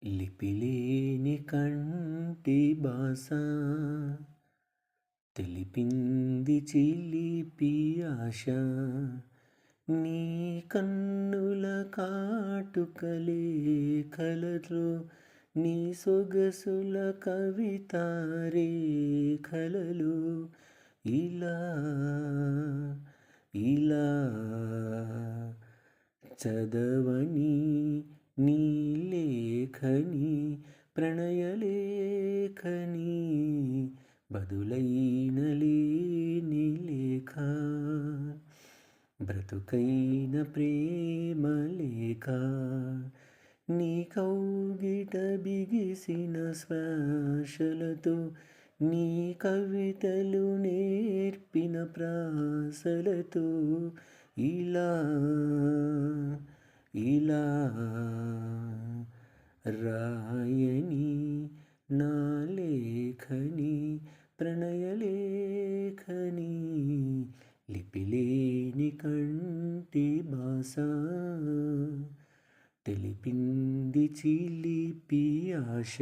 లిపిలేని కంటి బాస తెలిపింది చిలిపి ఆశ. నీ కన్నుల కాటుకలే కలరు, నీ సొగసుల కవితారే కలలు. ఇలా ఇలా చదవని నీ లేఖని, ప్రణయలేఖని, బదులైన లేని లేఖ, బ్రతుకైన ప్రేమ లేఖ. నీ కౌగిట బిగిసిన శ్వాసలతో, నీ కవితలు నేర్పిన ప్రాసలతో, ఇలా ఇలా రాయని నా లేఖని, ప్రణయలేఖని, లిపిలేని కంటి బాస తెలిపింది చిలిపి ఆశ.